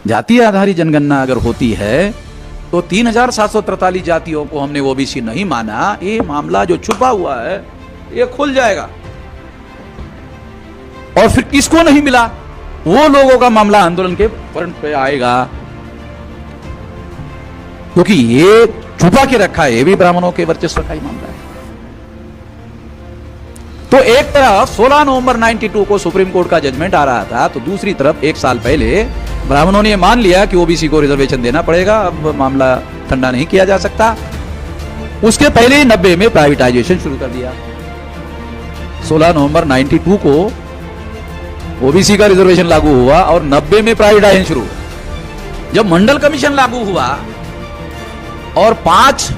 जातीय आधारित जनगणना अगर होती है तो 3743 जातियों को हमने ओबीसी नहीं माना, ये मामला जो छुपा हुआ है ये खुल जाएगा। और फिर किसको नहीं मिला, वो लोगों का मामला आंदोलन के फ्रंट पे आएगा, क्योंकि ये छुपा के रखा है, ये भी ब्राह्मणों के वर्चस्व का ही मामला है। तो एक तरफ 16 नवंबर 92 को सुप्रीम कोर्ट का जजमेंट आ रहा था, तो दूसरी तरफ एक साल पहले ब्राह्मणों ने मान लिया कि ओबीसी को रिजर्वेशन देना पड़ेगा, अब मामला ठंडा नहीं किया जा सकता। उसके पहले ही 90 में प्राइवेटाइजेशन शुरू कर दिया। 16 नवंबर 92 को ओबीसी का रिजर्वेशन लागू हुआ और 90 में प्राइवेटाइजेशन शुरू हुआ। जब मंडल कमीशन लागू हुआ और 5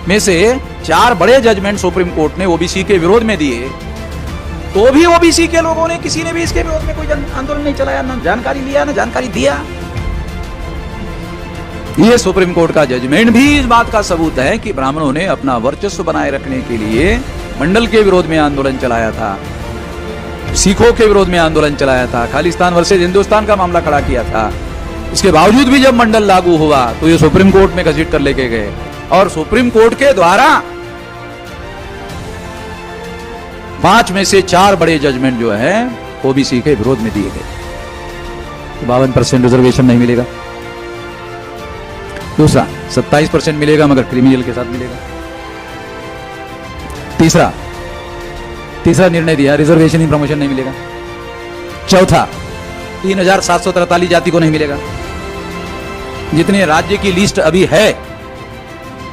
में से 4 बड़े जजमेंट सुप्रीम कोर्ट ने ओबीसी के विरोध में दिए, तो भी ओबीसी के लोगों ने, किसी ने भी इसके विरोध में कोई आंदोलन नहीं चलाया, ना जानकारी लिया, ना जानकारी दिया। यह सुप्रीम कोर्ट का जजमेंट भी इस बात का सबूत है कि ब्राह्मणों ने अपना वर्चस्व बनाए रखने के लिए मंडल के विरोध में आंदोलन चलाया था, सिखों के विरोध में आंदोलन चलाया था, खालिस्तान वर्सेज हिंदुस्तान का मामला खड़ा किया था। इसके बावजूद भी जब मंडल लागू हुआ तो ये सुप्रीम कोर्ट में घसीट कर लेके गए और सुप्रीम कोर्ट के द्वारा 5 में से 4 बड़े जजमेंट जो है ओबीसी के विरोध में दिए गए। 52% रिजर्वेशन नहीं मिलेगा। दूसरा 27% मिलेगा, मगर क्रिमिनल के साथ मिलेगा। तीसरा निर्णय दिया, रिजर्वेशन इन प्रमोशन नहीं मिलेगा। चौथा 3743 जाति को नहीं मिलेगा। जितने राज्य की लिस्ट अभी है,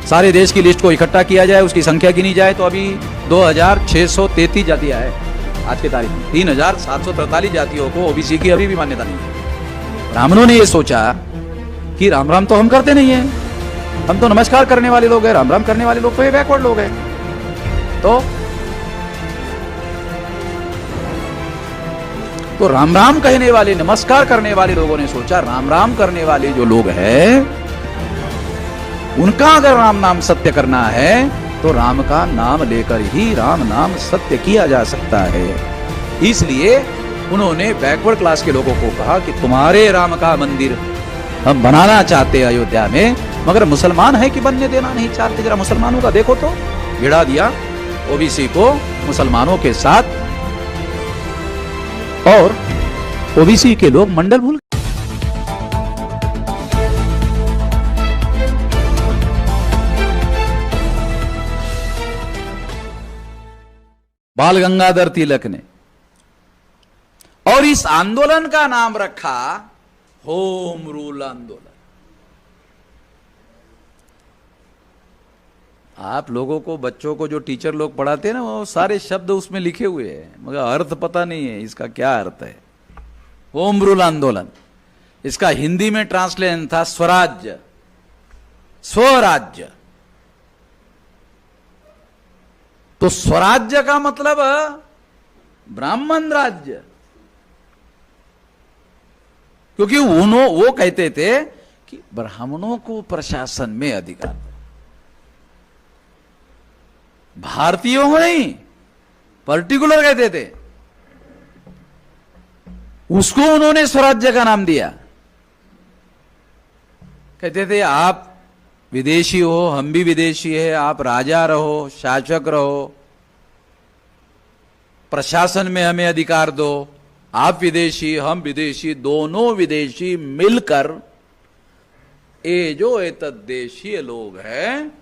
सारे देश की लिस्ट को इकट्ठा किया जाए, उसकी संख्या गिनी जाए तो अभी 2633 जातियां है आज के तारीख में। 3743 जातियों को ओबीसी की अभी भी मान्यता नहीं है। ब्राह्मणों ने यह सोचा कि राम राम तो हम करते नहीं है, हम तो नमस्कार करने वाले लोग हैं, राम राम करने वाले लोग तो ये बैकवर्ड लोग हैं। तो राम राम कहने वाले, नमस्कार करने वाले लोगों ने सोचा राम राम करने वाले जो लोग हैं उनका अगर राम नाम सत्य करना है तो राम का नाम लेकर ही राम नाम सत्य किया जा सकता है। इसलिए उन्होंने बैकवर्ड क्लास के लोगों को कहा कि तुम्हारे राम का मंदिर हम बनाना चाहते अयोध्या में, मगर मुसलमान है कि बनने देना नहीं चाहते। जरा मुसलमानों का देखो तो, भिड़ा दिया ओबीसी को मुसलमानों के साथ और ओबीसी के लोग मंडल भूल गए। बाल गंगाधर तिलक ने, और इस आंदोलन का नाम रखा होम रूल आंदोलन। आप लोगों को, बच्चों को जो टीचर लोग पढ़ाते हैं ना, वो सारे शब्द उसमें लिखे हुए हैं, मगर अर्थ पता नहीं है इसका क्या अर्थ है। होम रूल आंदोलन, इसका हिंदी में ट्रांसलेशन था स्वराज्य, स्वराज्य। तो स्वराज्य का मतलब ब्राह्मण राज्य, क्योंकि वो कहते थे कि ब्राह्मणों को प्रशासन में अधिकार, भारतीयों को नहीं, पर्टिकुलर कहते थे। उसको उन्होंने स्वराज्य का नाम दिया। कहते थे आप विदेशी हो, हम भी विदेशी है, आप राजा रहो, शासक रहो, प्रशासन में हमें अधिकार दो, आप विदेशी हम विदेशी, दोनों विदेशी मिलकर ये जो एतद्देशीय लोग हैं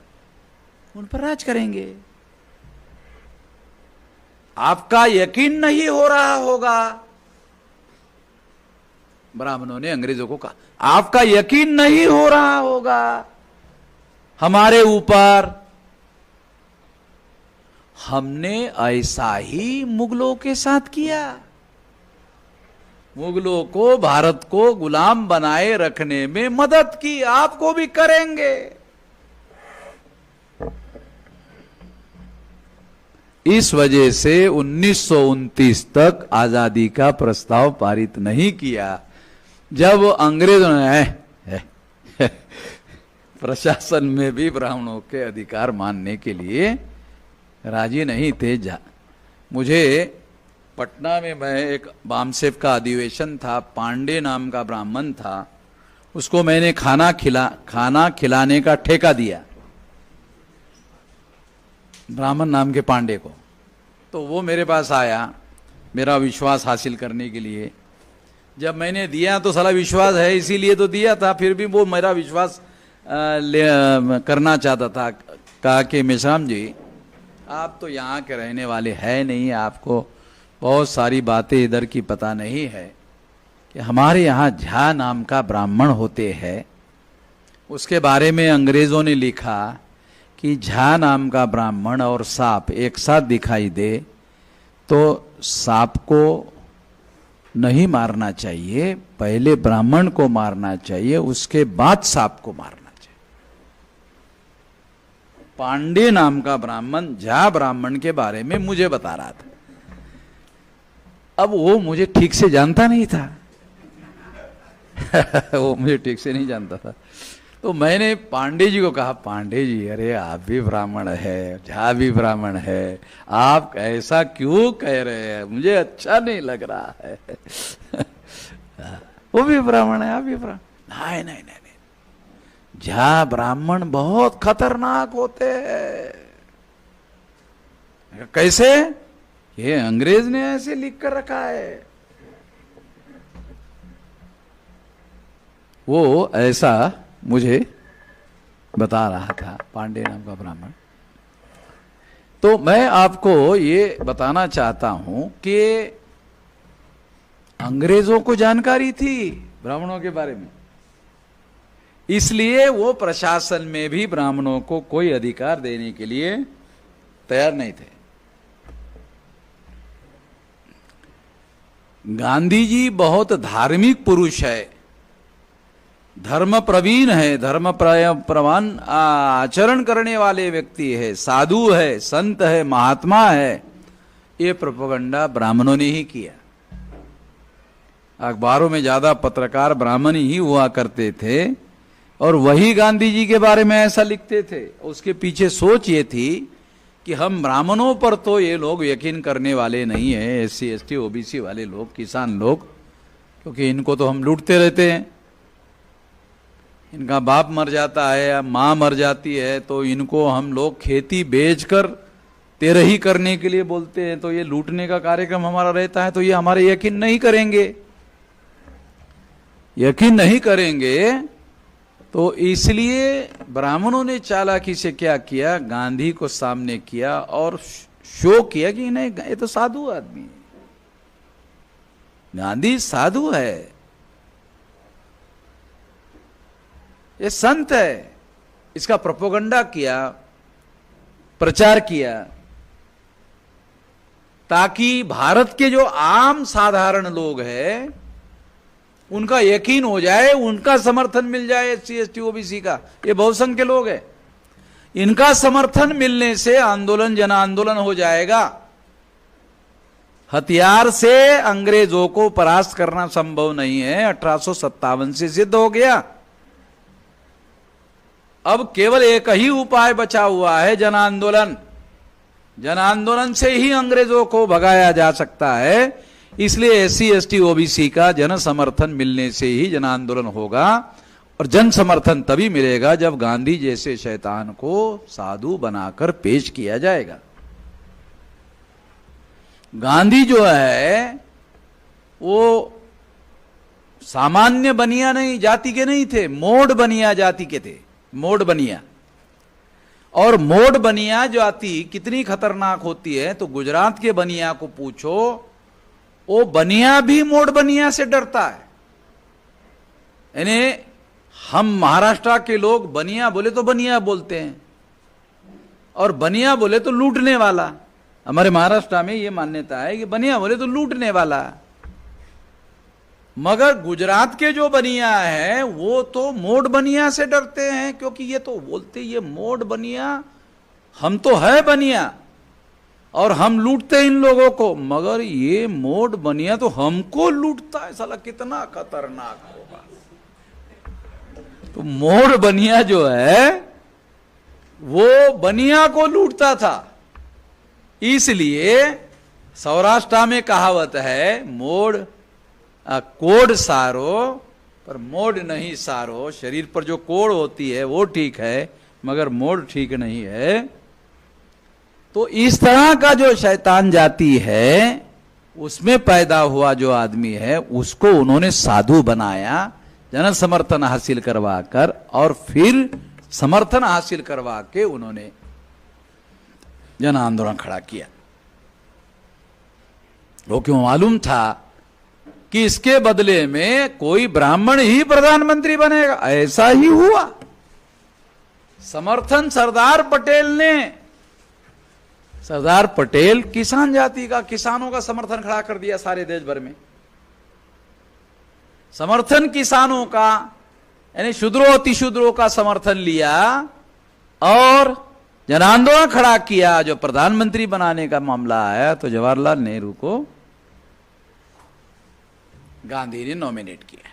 उन पर राज करेंगे। आपका यकीन नहीं हो रहा होगा, ब्राह्मणों ने अंग्रेजों को कहा, आपका यकीन नहीं हो रहा होगा हमारे ऊपर, हमने ऐसा ही मुगलों के साथ किया। मुगलों को, भारत को गुलाम बनाए रखने में मदद की, आपको भी करेंगे। इस वजह से 1929 तक आजादी का प्रस्ताव पारित नहीं किया। जब अंग्रेजों ने प्रशासन में भी ब्राह्मणों के अधिकार मानने के लिए राजी नहीं थे। मुझे पटना में मैं एक बामसेव का अधिवेशन था, पांडे नाम का ब्राह्मण था, उसको मैंने खाना खिलाने का ठेका दिया, ब्राह्मण नाम के पांडे को। तो वो मेरे पास आया मेरा विश्वास हासिल करने के लिए। जब मैंने दिया तो साला विश्वास है इसीलिए तो दिया था, फिर भी वो मेरा विश्वास करना चाहता था। कहा कि मेश्राम जी आप तो यहाँ के रहने वाले हैं नहीं, आपको बहुत सारी बातें इधर की पता नहीं है कि हमारे यहाँ झा नाम का ब्राह्मण होते हैं, उसके बारे में अंग्रेजों ने लिखा कि झा नाम का ब्राह्मण और सांप एक साथ दिखाई दे तो सांप को नहीं मारना चाहिए, पहले ब्राह्मण को मारना चाहिए, उसके बाद सांप को मारना चाहिए। पांडे नाम का ब्राह्मण झा ब्राह्मण के बारे में मुझे बता रहा था। अब वो मुझे ठीक से जानता नहीं था वो मुझे ठीक से नहीं जानता था। तो मैंने पांडे जी को कहा, पांडे जी अरे आप भी ब्राह्मण है, झा भी ब्राह्मण है, आप ऐसा क्यों कह रहे हैं, मुझे अच्छा नहीं लग रहा है वो भी ब्राह्मण है, आप भी ब्राह्मण। नहीं नहीं नहीं नहीं, झा ब्राह्मण बहुत खतरनाक होते हैं। कैसे? ये अंग्रेज ने ऐसे लिख कर रखा है। वो ऐसा मुझे बता रहा था, पांडे नाम का ब्राह्मण। तो मैं आपको ये बताना चाहता हूं कि अंग्रेजों को जानकारी थी ब्राह्मणों के बारे में, इसलिए वो प्रशासन में भी ब्राह्मणों को कोई अधिकार देने के लिए तैयार नहीं थे। गांधी जी बहुत धार्मिक पुरुष है, धर्म प्रवीण है, धर्म प्रवान आचरण करने वाले व्यक्ति है, साधु है, संत है, महात्मा है। ये प्रोपेगेंडा ब्राह्मणों ने ही किया। अखबारों में ज्यादा पत्रकार ब्राह्मण ही हुआ करते थे और वही गांधी जी के बारे में ऐसा लिखते थे। उसके पीछे सोच ये थी कि हम ब्राह्मणों पर तो ये लोग यकीन करने वाले नहीं है, एससी एसटी ओबीसी वाले लोग, किसान लोग, क्योंकि इनको तो हम लूटते रहते हैं। इनका बाप मर जाता है या माँ मर जाती है तो इनको हम लोग खेती बेचकर तेरही करने के लिए बोलते हैं, तो ये लूटने का कार्यक्रम हमारा रहता है, तो ये हमारे यकीन नहीं करेंगे, यकीन नहीं करेंगे। तो इसलिए ब्राह्मणों ने चालाकी से क्या किया, गांधी को सामने किया और शो किया कि नहीं ये तो साधु आदमी है, गांधी साधु है, ये संत है। इसका प्रोपेगेंडा किया, प्रचार किया, ताकि भारत के जो आम साधारण लोग हैं उनका यकीन हो जाए, उनका समर्थन मिल जाए, एससी एसटी ओबीसी का, ये बहुसंख्य लोग हैं, इनका समर्थन मिलने से आंदोलन जन आंदोलन हो जाएगा। हथियार से अंग्रेजों को परास्त करना संभव नहीं है, 1857 से सिद्ध हो गया। अब केवल एक ही उपाय बचा हुआ है, जन आंदोलन। जन आंदोलन से ही अंग्रेजों को भगाया जा सकता है। इसलिए एससी एसटी ओबीसी का जन समर्थन मिलने से ही जन आंदोलन होगा, और जन समर्थन तभी मिलेगा जब गांधी जैसे शैतान को साधु बनाकर पेश किया जाएगा। गांधी जो है वो सामान्य बनिया नहीं, जाति के नहीं थे, मोड़ बनिया जाति के थे, मोड़ बनिया। और मोड़ बनिया जाति कितनी खतरनाक होती है तो गुजरात के बनिया को पूछो, वो बनिया भी मोड़ बनिया से डरता है। यानी हम महाराष्ट्र के लोग बनिया बोले तो बनिया बोलते हैं और बनिया बोले तो लूटने वाला। हमारे महाराष्ट्र में ये मान्यता है कि बनिया बोले तो लूटने वाला, मगर गुजरात के जो बनिया है वो तो मोड़ बनिया से डरते हैं, क्योंकि ये तो बोलते ये मोड़ बनिया, हम तो है बनिया और हम लूटते इन लोगों को, मगर ये मोड़ बनिया तो हमको लूटता है, साला कितना खतरनाक होगा। तो मोड़ बनिया जो है वो बनिया को लूटता था, इसलिए सौराष्ट्र में कहावत है, मोड़ कोड सारो पर मोड़ नहीं सारो। शरीर पर जो कोड़ होती है वो ठीक है, मगर मोड़ ठीक नहीं है। तो इस तरह का जो शैतान जाति है, उसमें पैदा हुआ जो आदमी है, उसको उन्होंने साधु बनाया, जन समर्थन हासिल करवा कर, और फिर समर्थन हासिल करवा के उन्होंने जन आंदोलन खड़ा किया। लोगों को मालूम था कि इसके बदले में कोई ब्राह्मण ही प्रधानमंत्री बनेगा। ऐसा ही हुआ। समर्थन सरदार पटेल ने, सरदार पटेल किसान जाति का, किसानों का समर्थन खड़ा कर दिया सारे देश भर में। समर्थन किसानों का, यानी शूद्रों अतिशूद्रों का समर्थन लिया और जन आंदोलन खड़ा किया। जो प्रधानमंत्री बनाने का मामला आया तो जवाहरलाल नेहरू को गांधी ने नॉमिनेट किया।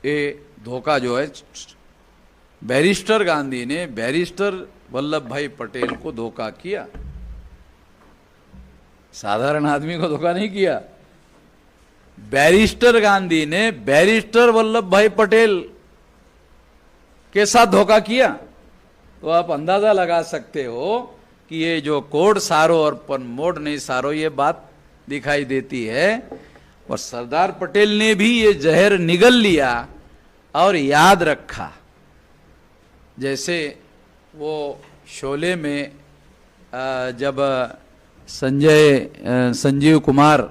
ये धोखा जो है, बैरिस्टर गांधी ने बैरिस्टर वल्लभ भाई पटेल को धोखा किया, साधारण आदमी को धोखा नहीं किया। बैरिस्टर गांधी ने बैरिस्टर वल्लभ भाई पटेल के साथ धोखा किया। तो आप अंदाजा लगा सकते हो कि ये जो कोड सारो और मोड़ नहीं सारो, ये बात दिखाई देती है। और सरदार पटेल ने भी ये जहर निगल लिया और याद रखा। जैसे वो शोले में जब संजीव कुमार,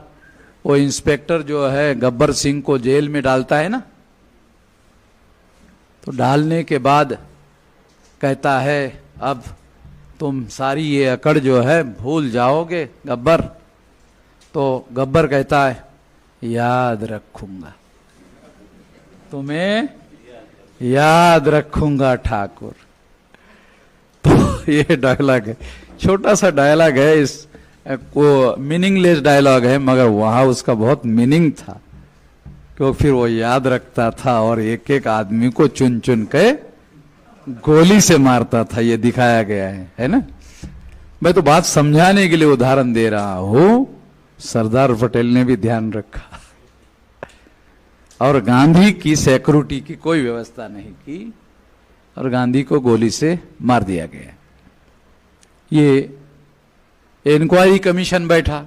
वो इंस्पेक्टर जो है गब्बर सिंह को जेल में डालता है ना, तो डालने के बाद कहता है अब तुम सारी ये अकड़ जो है भूल जाओगे गब्बर। तो गब्बर कहता है याद रखूंगा, तुम्हें याद रखूंगा ठाकुर। तो ये डायलॉग है, छोटा सा डायलॉग है, इस को मीनिंगलेस डायलॉग है, मगर वहां उसका बहुत मीनिंग था। क्योंकि फिर वो याद रखता था और एक एक आदमी को चुन चुन के गोली से मारता था। ये दिखाया गया है ना। मैं तो बात समझाने के लिए उदाहरण दे रहा हूं। सरदार पटेल ने भी ध्यान रखा और गांधी की सिक्योरिटी की कोई व्यवस्था नहीं की और गांधी को गोली से मार दिया गया। ये इंक्वायरी कमीशन बैठा,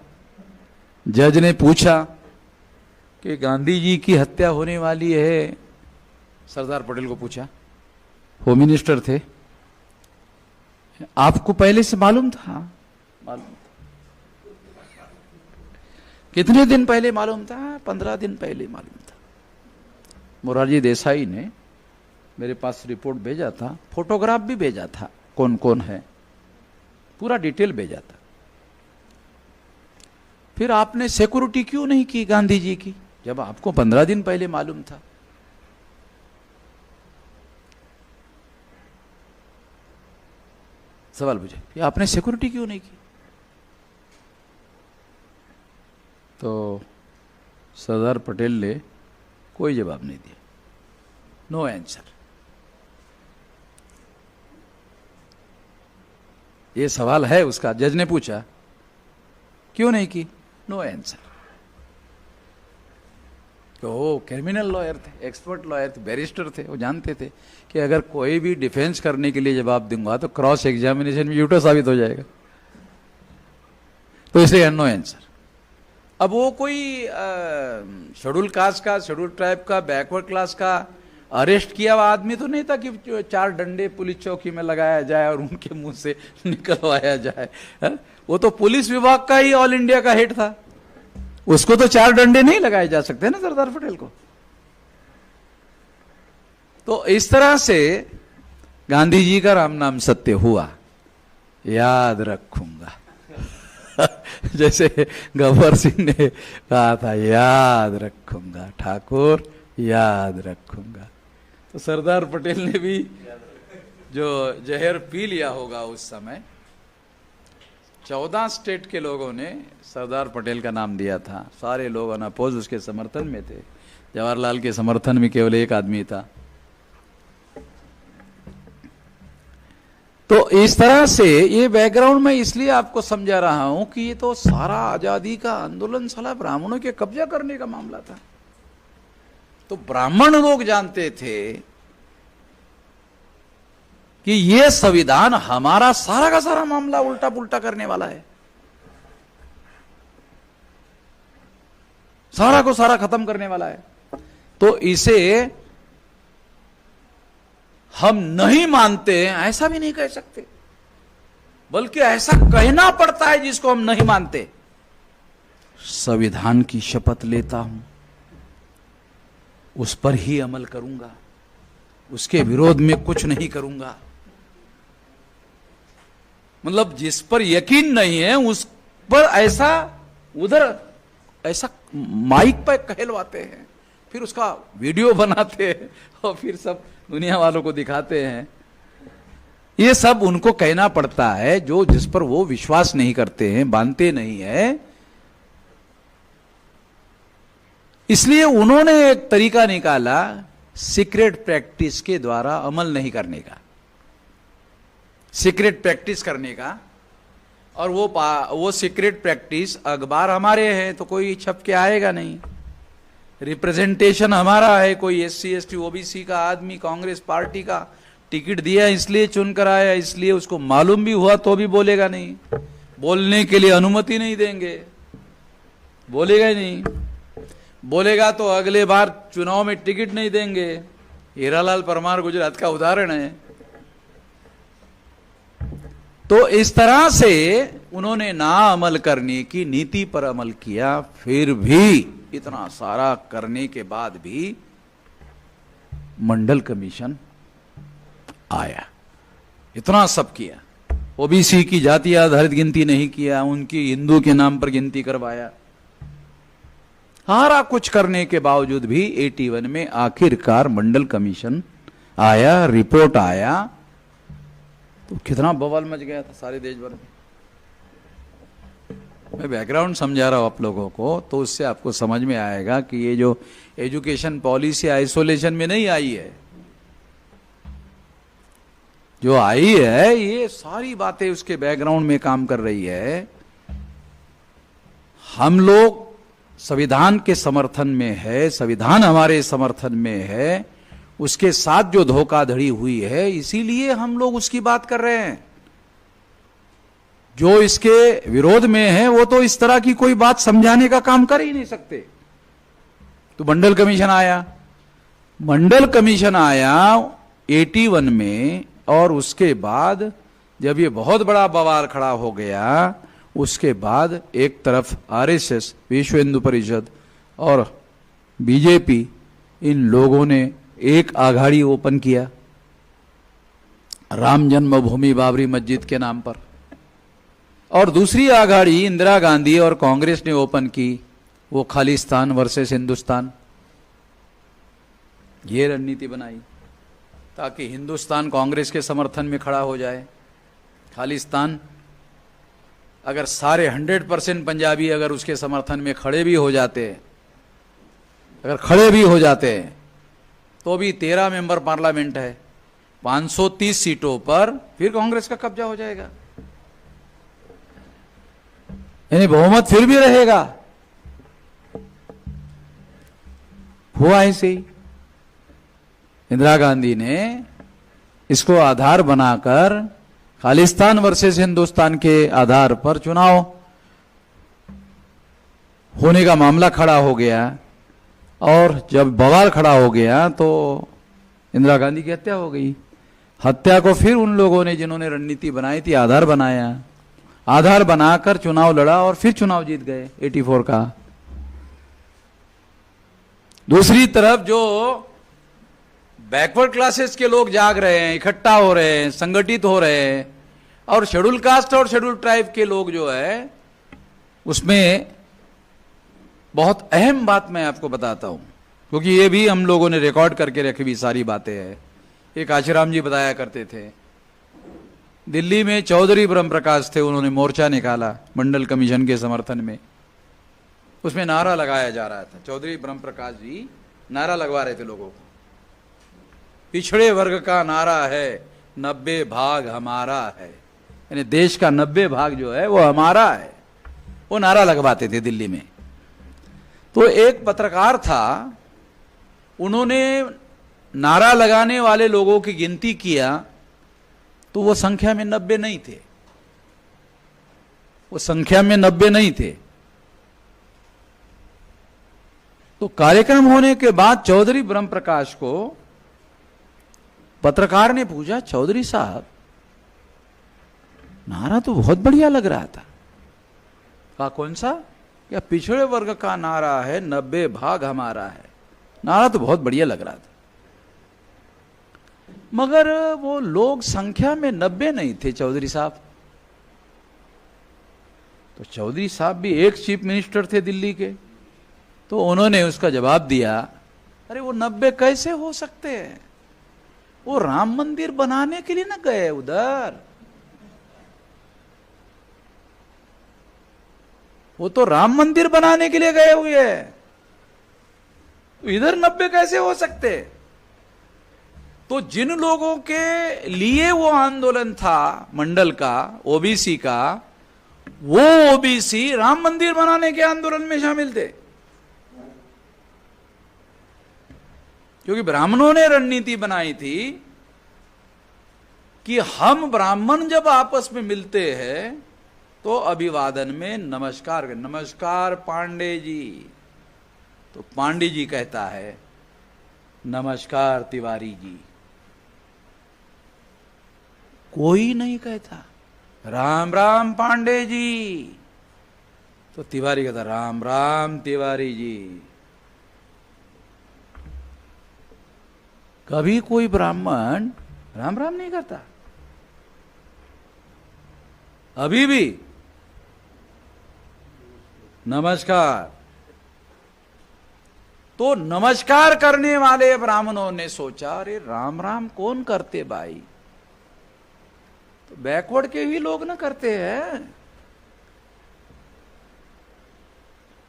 जज ने पूछा कि गांधी जी की हत्या होने वाली है। सरदार पटेल को पूछा, होम मिनिस्टर थे, आपको पहले से मालूम था? मालूम था। कितने दिन पहले मालूम था? 15 दिन पहले मालूम था। मोरारजी देसाई ने मेरे पास रिपोर्ट भेजा था, फोटोग्राफ भी भेजा था, कौन कौन है, पूरा डिटेल भेजा था। फिर आपने सिक्योरिटी क्यों नहीं की गांधी जी की, जब आपको 15 दिन पहले मालूम था? सवाल पूछे, आपने सिक्योरिटी क्यों नहीं की? तो सरदार पटेल ने कोई जवाब नहीं दिया, नो आंसर। ये सवाल है उसका। जज ने पूछा क्यों नहीं की, नो आंसर। तो वो क्रिमिनल लॉयर थे, एक्सपर्ट लॉयर थे, बैरिस्टर थे, वो जानते थे कि अगर कोई भी डिफेंस करने के लिए जवाब दूंगा तो क्रॉस एग्जामिनेशन में झूठा साबित हो जाएगा। तो इसलिए नो आंसर। अब वो कोई शेड्यूल कास्ट का, शेड्यूल ट्राइब का, बैकवर्ड क्लास का अरेस्ट किया हुआ आदमी तो नहीं था कि 4 डंडे पुलिस चौकी में लगाया जाए और उनके मुंह से निकलवाया जाए। है? वो तो पुलिस विभाग का ही ऑल इंडिया का हेड था, उसको तो 4 डंडे नहीं लगाए जा सकते ना सरदार पटेल को। तो इस तरह से गांधी जी का राम नाम सत्य हुआ, याद रखूंगा। जैसे गब्बर सिंह ने कहा था, याद रखूंगा ठाकुर, याद रखूंगा। तो सरदार पटेल ने भी जो जहर पी लिया होगा उस समय, 14 स्टेट के लोगों ने सरदार पटेल का नाम दिया था। सारे लोग अनअपोज उसके समर्थन में थे। जवाहरलाल के समर्थन में केवल एक आदमी था। तो इस तरह से ये बैकग्राउंड में इसलिए आपको समझा रहा हूं कि ये तो सारा आजादी का आंदोलन साला ब्राह्मणों के कब्जा करने का मामला था। तो ब्राह्मण लोग जानते थे कि ये संविधान हमारा सारा का सारा मामला उल्टा पुल्टा करने वाला है, सारा को सारा खत्म करने वाला है। तो इसे हम नहीं मानते हैं ऐसा भी नहीं कह सकते, बल्कि ऐसा कहना पड़ता है जिसको हम नहीं मानते। संविधान की शपथ लेता हूं, उस पर ही अमल करूंगा, उसके विरोध में कुछ नहीं करूंगा। मतलब जिस पर यकीन नहीं है उस पर ऐसा उधर ऐसा माइक पर कहलवाते हैं, फिर उसका वीडियो बनाते हैं और फिर सब दुनिया वालों को दिखाते हैं। ये सब उनको कहना पड़ता है जो जिस पर वो विश्वास नहीं करते हैं, मानते नहीं है। इसलिए उन्होंने एक तरीका निकाला सीक्रेट प्रैक्टिस के द्वारा अमल नहीं करने का, सीक्रेट प्रैक्टिस करने का। और वो सीक्रेट प्रैक्टिस अखबार हमारे हैं तो कोई छप के आएगा नहीं, रिप्रेजेंटेशन हमारा है, कोई SC ST OBC का आदमी कांग्रेस पार्टी का टिकट दिया इसलिए चुनकर आया, इसलिए उसको मालूम भी हुआ तो भी बोलेगा नहीं, बोलने के लिए अनुमति नहीं देंगे, बोलेगा ही नहीं। बोलेगा तो अगले बार चुनाव में टिकट नहीं देंगे। हीरालाल परमार गुजरात का उदाहरण है। तो इस तरह से उन्होंने ना अमल करने की नीति पर अमल किया, फिर भी इतना सारा करने के बाद भी मंडल कमीशन आया, इतना सब किया। OBC की जाति आधारित गिनती नहीं किया, उनकी हिंदू के नाम पर गिनती करवाया। सारा कुछ करने के बावजूद भी 81 में आखिरकार मंडल कमीशन आया, रिपोर्ट आया, तो कितना बवाल मच गया था सारे देश भर में। मैं बैकग्राउंड समझा रहा हूं आप लोगों को, तो उससे आपको समझ में आएगा कि ये जो एजुकेशन पॉलिसी आइसोलेशन में नहीं आई है, जो आई है ये सारी बातें उसके बैकग्राउंड में काम कर रही है। हम लोग संविधान के समर्थन में है, संविधान हमारे समर्थन में है, उसके साथ जो धोखाधड़ी हुई है इसीलिए हम लोग उसकी बात कर रहे हैं। जो इसके विरोध में है वो तो इस तरह की कोई बात समझाने का काम कर ही नहीं सकते। तो मंडल कमीशन आया, मंडल कमीशन आया 81 में, और उसके बाद जब ये बहुत बड़ा बवाल खड़ा हो गया, उसके बाद एक तरफ RSS विश्व हिंदू परिषद और BJP इन लोगों ने एक आघाड़ी ओपन किया राम जन्मभूमि बाबरी मस्जिद के नाम पर, और दूसरी आघाड़ी इंदिरा गांधी और कांग्रेस ने ओपन की, वो खालिस्तान वर्सेस हिंदुस्तान। ये रणनीति बनाई ताकि हिंदुस्तान कांग्रेस के समर्थन में खड़ा हो जाए, खालिस्तान अगर सारे 100% पंजाबी अगर उसके समर्थन में खड़े भी हो जाते, अगर खड़े भी हो जाते तो भी 13 मेंबर पार्लियामेंट है, 530 सीटों पर फिर कांग्रेस का कब्जा हो जाएगा, यानी बहुमत फिर भी रहेगा। हुआ ऐसे ही, इंदिरा गांधी ने इसको आधार बनाकर खालिस्तान वर्सेस हिंदुस्तान के आधार पर चुनाव होने का मामला खड़ा हो गया, और जब बवाल खड़ा हो गया तो इंदिरा गांधी की हत्या हो गई। हत्या को फिर उन लोगों ने जिन्होंने रणनीति बनाई थी आधार बनाया, आधार बनाकर चुनाव लड़ा और फिर चुनाव जीत गए 84 का। दूसरी तरफ जो बैकवर्ड क्लासेस के लोग जाग रहे हैं, इकट्ठा हो रहे हैं, संगठित हो रहे हैं, और शेड्यूल कास्ट और शेड्यूल ट्राइब के लोग जो है, उसमें बहुत अहम बात मैं आपको बताता हूं, क्योंकि ये भी हम लोगों ने रिकॉर्ड करके रखी हुई सारी बातें हैं। एक आशीराम जी बताया करते थे, दिल्ली में चौधरी ब्रह्म प्रकाश थे, उन्होंने मोर्चा निकाला मंडल कमीशन के समर्थन में। उसमें नारा लगाया जा रहा था, चौधरी ब्रह्म प्रकाश जी नारा लगवा रहे थे लोगों को, पिछड़े वर्ग का नारा है 90 भाग हमारा है, यानी देश का 90 भाग जो है वो हमारा है, वो नारा लगवाते थे दिल्ली में। तो एक पत्रकार था, उन्होंने नारा लगाने वाले लोगों की गिनती किया तो वो संख्या में 90 नहीं थे, वो संख्या में 90 नहीं थे। तो कार्यक्रम होने के बाद चौधरी ब्रह्म प्रकाश को पत्रकार ने पूछा, चौधरी साहब नारा तो बहुत बढ़िया लग रहा था। कहा कौन सा? क्या पिछड़े वर्ग का नारा है, 90 भाग हमारा है, नारा तो बहुत बढ़िया लग रहा था, मगर वो लोग संख्या में 90 नहीं थे चौधरी साहब। तो चौधरी साहब भी एक चीफ मिनिस्टर थे दिल्ली के, तो उन्होंने उसका जवाब दिया, अरे वो 90 कैसे हो सकते हैं, वो राम मंदिर बनाने के लिए ना गए उधर, वो तो राम मंदिर बनाने के लिए गए हुए हैं, तो इधर 90 कैसे हो सकते? तो जिन लोगों के लिए वो आंदोलन था मंडल का, ओबीसी का, वो ओबीसी राम मंदिर बनाने के आंदोलन में शामिल थे, क्योंकि ब्राह्मणों ने रणनीति बनाई थी कि हम ब्राह्मण जब आपस में मिलते हैं तो अभिवादन में नमस्कार, नमस्कार पांडे जी, तो पांडे जी कहता है नमस्कार तिवारी जी, कोई नहीं कहता राम राम पांडे जी, तो तिवारी कहता राम राम तिवारी जी। कभी कोई ब्राह्मण राम राम नहीं करता, अभी भी नमस्कार। तो नमस्कार करने वाले ब्राह्मणों ने सोचा, अरे राम राम कौन करते भाई, तो बैकवर्ड के ही लोग ना करते हैं।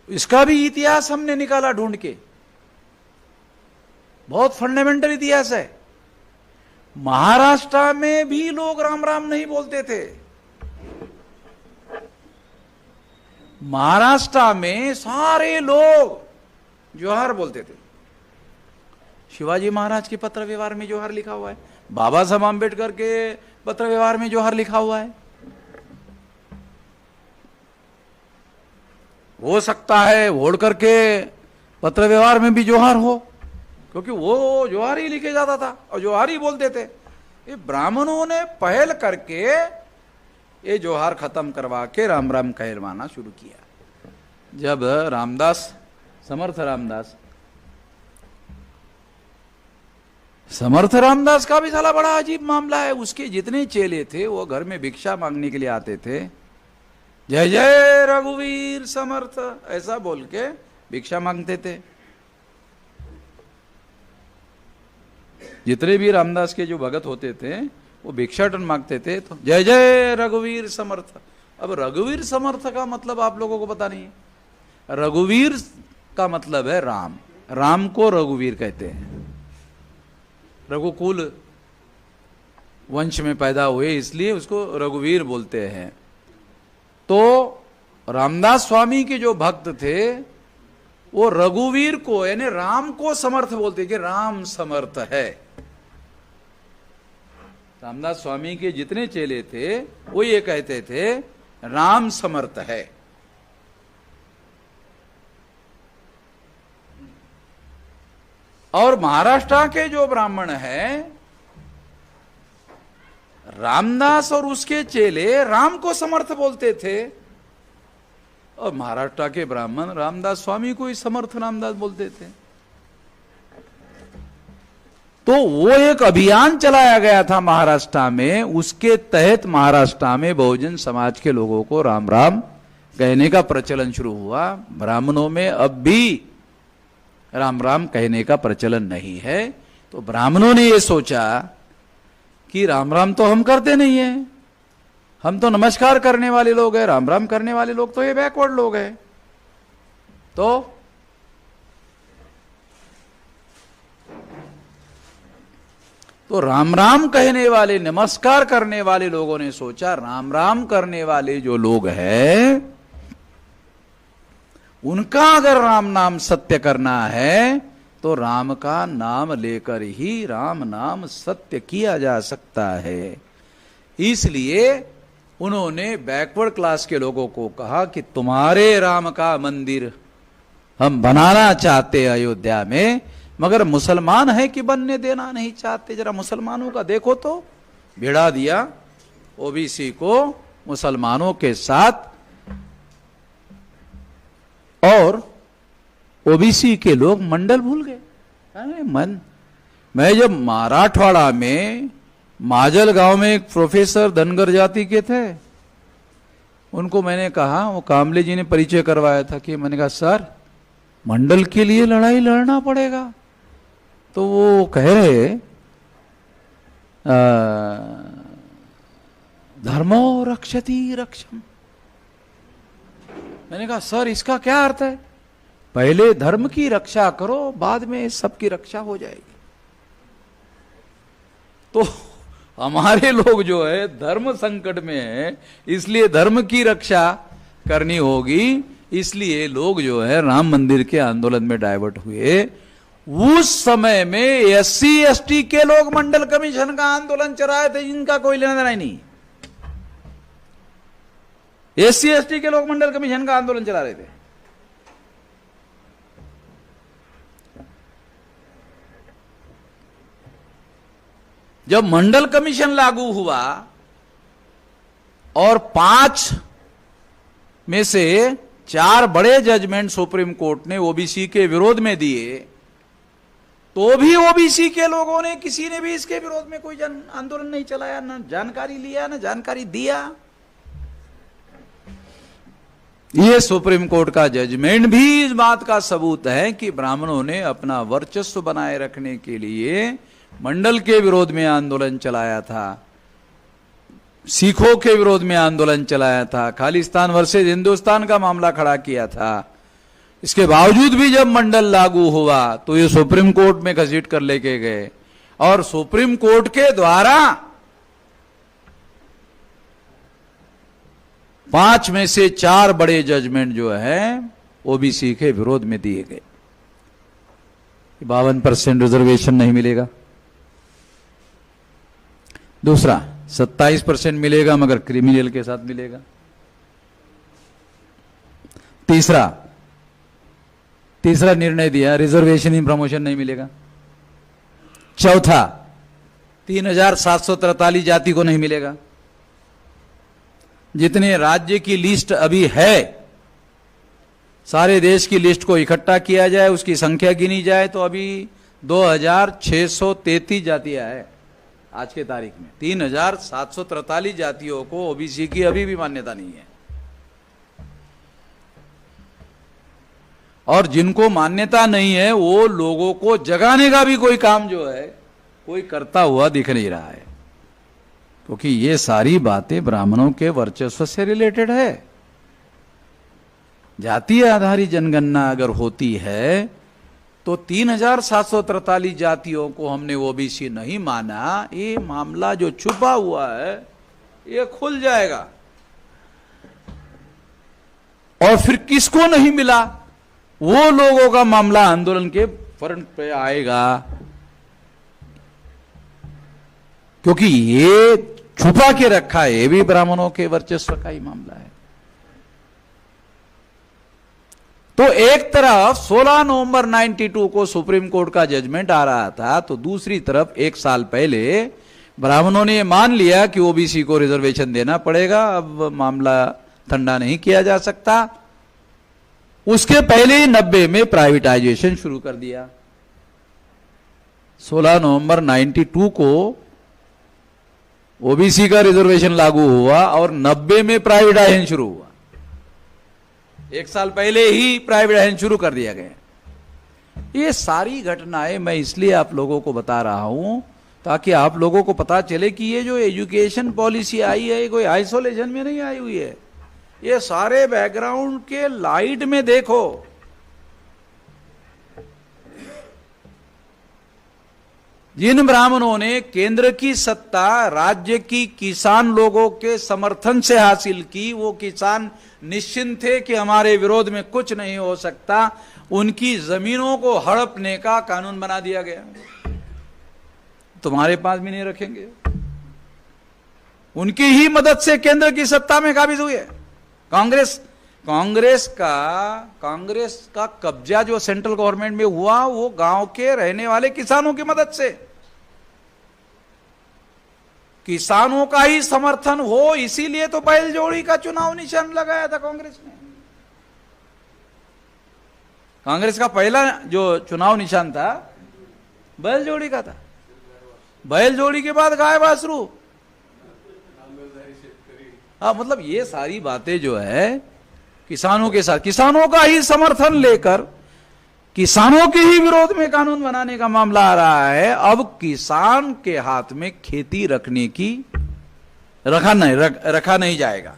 इसका भी इतिहास हमने निकाला ढूंढ के, बहुत फंडामेंटल इतिहास है। महाराष्ट्र में भी लोग राम राम नहीं बोलते थे, महाराष्ट्र में सारे लोग जोहार बोलते थे। शिवाजी महाराज के पत्र व्यवहार में जोहार लिखा हुआ है, बाबा साहब आंबेडकर के पत्र व्यवहार में जोहार लिखा हुआ है। हो सकता है होड़कर के पत्र व्यवहार में भी जोहार हो, क्योंकि वो जोहार ही लिखे जाता था और जोहार ही बोलते थे। ये ब्राह्मणों ने पहल करके ये जोहार खत्म करवा के राम राम कहलवाना शुरू किया। जब रामदास, समर्थ रामदास का भी साला बड़ा अजीब मामला है। उसके जितने चेले थे वो घर में भिक्षा मांगने के लिए आते थे, जय जय रघुवीर समर्थ ऐसा बोल के भिक्षा मांगते थे। जितने भी रामदास के जो भगत होते थे वो भिक्षाटन मांगते थे, तो जय जय रघुवीर समर्थ। अब रघुवीर समर्थ का मतलब आप लोगों को पता नहीं है। रघुवीर का मतलब है राम, राम को रघुवीर कहते हैं। रघुकुल वंश में पैदा हुए इसलिए उसको रघुवीर बोलते हैं। तो रामदास स्वामी के जो भक्त थे वो रघुवीर को यानी राम को समर्थ बोलते कि राम समर्थ है। रामदास स्वामी के जितने चेले थे वो ये कहते थे राम समर्थ है। और महाराष्ट्र के जो ब्राह्मण हैं, रामदास और उसके चेले राम को समर्थ बोलते थे, और महाराष्ट्र के ब्राह्मण रामदास स्वामी को ही समर्थ रामदास बोलते थे। तो वो एक अभियान चलाया गया था महाराष्ट्र में, उसके तहत महाराष्ट्र में बहुजन समाज के लोगों को राम राम कहने का प्रचलन शुरू हुआ। ब्राह्मणों में अब भी राम राम कहने का प्रचलन नहीं है। तो ब्राह्मणों ने ये सोचा कि राम राम तो हम करते नहीं है, हम तो नमस्कार करने वाले लोग हैं, राम राम करने वाले लोग तो ये बैकवर्ड लोग हैं। तो तो राम राम कहने वाले, नमस्कार करने वाले लोगों ने सोचा राम राम करने वाले जो लोग हैं उनका अगर राम नाम सत्य करना है तो राम का नाम लेकर ही राम नाम सत्य किया जा सकता है। इसलिए उन्होंने बैकवर्ड क्लास के लोगों को कहा कि तुम्हारे राम का मंदिर हम बनाना चाहते अयोध्या में, मगर मुसलमान है कि बनने देना नहीं चाहते। जरा मुसलमानों का देखो तो, भिड़ा दिया ओबीसी को मुसलमानों के साथ, और ओबीसी के लोग मंडल भूल गए। अरे मैं जब मराठवाड़ा में माजल गांव में एक प्रोफेसर धनगर जाति के थे, उनको मैंने कहा, वो कामले जी ने परिचय करवाया था कि मैंने कहा सर मंडल के लिए लड़ाई लड़ना पड़ेगा। तो वो कह रहे धर्मो रक्षति रक्षम। मैंने कहा सर इसका क्या अर्थ है? पहले धर्म की रक्षा करो, बाद में सबकी रक्षा हो जाएगी। तो हमारे लोग जो है धर्म संकट में है, इसलिए धर्म की रक्षा करनी होगी, इसलिए लोग जो है राम मंदिर के आंदोलन में डाइवर्ट हुए। उस समय में एससी एसटी के लोग मंडल कमीशन का आंदोलन चलाए थे, इनका कोई लेना देना नहीं। एससी एसटी के लोग मंडल कमीशन का आंदोलन चला रहे थे। जब मंडल कमीशन लागू हुआ और 5 में से 4 बड़े जजमेंट सुप्रीम कोर्ट ने ओबीसी के विरोध में दिए, तो भी ओबीसी के लोगों ने, किसी ने भी इसके विरोध में कोई आंदोलन नहीं चलाया, न जानकारी लिया, न जानकारी दिया। यह सुप्रीम कोर्ट का जजमेंट भी इस बात का सबूत है कि ब्राह्मणों ने अपना वर्चस्व बनाए रखने के लिए मंडल के विरोध में आंदोलन चलाया था, सिखों के विरोध में आंदोलन चलाया था, खालिस्तान वर्सेस हिंदुस्तान का मामला खड़ा किया था। इसके बावजूद भी जब मंडल लागू हुआ तो ये सुप्रीम कोर्ट में घसीट कर लेके गए, और सुप्रीम कोर्ट के द्वारा 5 में से 4 बड़े जजमेंट जो है ओबीसी के विरोध में दिए गए। 52% रिजर्वेशन नहीं मिलेगा। दूसरा 27% मिलेगा मगर क्रिमिनल के साथ मिलेगा। तीसरा निर्णय दिया रिजर्वेशन इन प्रमोशन नहीं मिलेगा। चौथा 3743 जाति को नहीं मिलेगा। जितने राज्य की लिस्ट अभी है, सारे देश की लिस्ट को इकट्ठा किया जाए, उसकी संख्या गिनी जाए तो अभी 2633 जातियां है आज के तारीख में। 3743 जातियों को ओबीसी की अभी भी मान्यता नहीं है, और जिनको मान्यता नहीं है वो लोगों को जगाने का भी कोई काम जो है कोई करता हुआ दिख नहीं रहा है, क्योंकि ये सारी बातें ब्राह्मणों के वर्चस्व से रिलेटेड है। जातीय आधारित जनगणना अगर होती है तो 3743 जातियों को हमने ओबीसी नहीं माना, ये मामला जो छुपा हुआ है ये खुल जाएगा। और फिर किसको नहीं मिला, वो लोगों का मामला आंदोलन के फ्रंट पे आएगा, क्योंकि ये छुपा के रखा है, ये भी ब्राह्मणों के वर्चस्व का ही मामला है। तो एक तरफ 16 नवंबर 92 को सुप्रीम कोर्ट का जजमेंट आ रहा था, तो दूसरी तरफ 1 साल पहले ब्राह्मणों ने मान लिया कि ओबीसी को रिजर्वेशन देना पड़ेगा, अब मामला ठंडा नहीं किया जा सकता। उसके पहले ही 90 में प्राइवेटाइजेशन शुरू कर दिया। 16 नवंबर 92 को ओबीसी का रिजर्वेशन लागू हुआ और 90 में प्राइवेटाइजेशन शुरू हुआ। 1 साल पहले ही प्राइवेटाइजेशन शुरू कर दिया गया। ये सारी घटनाएं मैं इसलिए आप लोगों को बता रहा हूं ताकि आप लोगों को पता चले कि ये जो एजुकेशन पॉलिसी आई है कोई आइसोलेशन में नहीं आई हुई है, ये सारे बैकग्राउंड के लाइट में देखो। जिन ब्राह्मणों ने केंद्र की सत्ता राज्य की किसान लोगों के समर्थन से हासिल की, वो किसान निश्चिंत थे कि हमारे विरोध में कुछ नहीं हो सकता, उनकी जमीनों को हड़पने का कानून बना दिया गया। तुम्हारे पास भी नहीं रखेंगे। उनकी ही मदद से केंद्र की सत्ता में काबिज हुए। कांग्रेस का कब्जा जो सेंट्रल गवर्नमेंट में हुआ वो गांव के रहने वाले किसानों की मदद से। किसानों का ही समर्थन हो, इसीलिए तो बैलजोड़ी का चुनाव निशान लगाया था कांग्रेस ने। कांग्रेस का पहला जो चुनाव निशान था बैलजोड़ी का था। बैलजोड़ी के बाद गाय बासरू। हाँ, मतलब ये सारी बातें जो है किसानों के साथ, किसानों का ही समर्थन लेकर किसानों के ही विरोध में कानून बनाने का मामला आ रहा है। अब किसान के हाथ में खेती रखा नहीं जाएगा।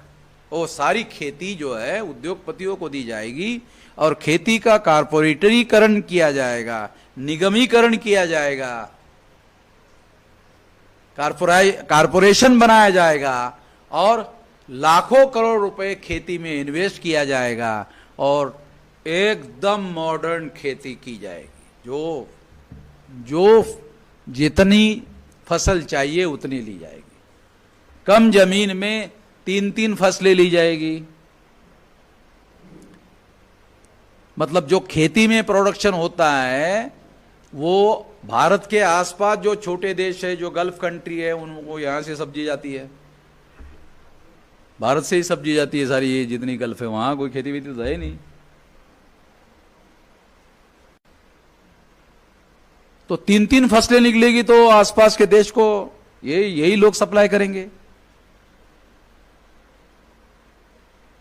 वो सारी खेती जो है उद्योगपतियों को दी जाएगी और खेती का कारपोरेटरीकरण किया जाएगा, निगमीकरण किया जाएगा, कारपोरेशन बनाया जाएगा और लाखों करोड़ रुपए खेती में इन्वेस्ट किया जाएगा और एकदम मॉडर्न खेती की जाएगी। जो जितनी फसल चाहिए उतनी ली जाएगी। कम जमीन में 3-3 फसलें ली जाएगी। मतलब जो खेती में प्रोडक्शन होता है वो भारत के आसपास जो छोटे देश है, जो गल्फ कंट्री है, उनको यहां से सब्जी जाती है। भारत से ही सब्जी जाती है सारी, ये जितनी गल्फ है वहां कोई खेती वेती तो है नहीं। तो 3-3 फसलें निकलेगी तो आसपास के देश को यही लोग सप्लाई करेंगे।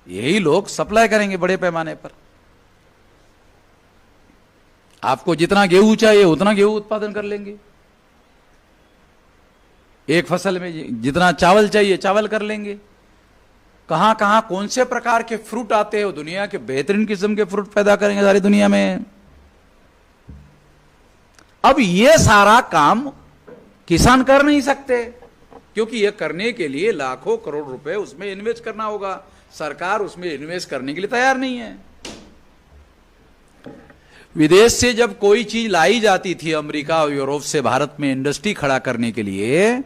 यही लोग सप्लाई करेंगे बड़े पैमाने पर। आपको जितना गेहूं चाहिए उतना गेहूं उत्पादन कर लेंगे। एक फसल में जितना चावल चाहिए चावल कर लेंगे। कहां कहां कौन से प्रकार के फ्रूट आते हैं, दुनिया के बेहतरीन किस्म के फ्रूट पैदा करेंगे सारी दुनिया में। अब ये सारा काम किसान कर नहीं सकते, क्योंकि ये करने के लिए लाखों करोड़ रुपए उसमें इन्वेस्ट करना होगा। सरकार उसमें इन्वेस्ट करने के लिए तैयार नहीं है। विदेश से जब कोई चीज लाई जाती थी अमेरिका और यूरोप से भारत में इंडस्ट्री खड़ा करने के लिए,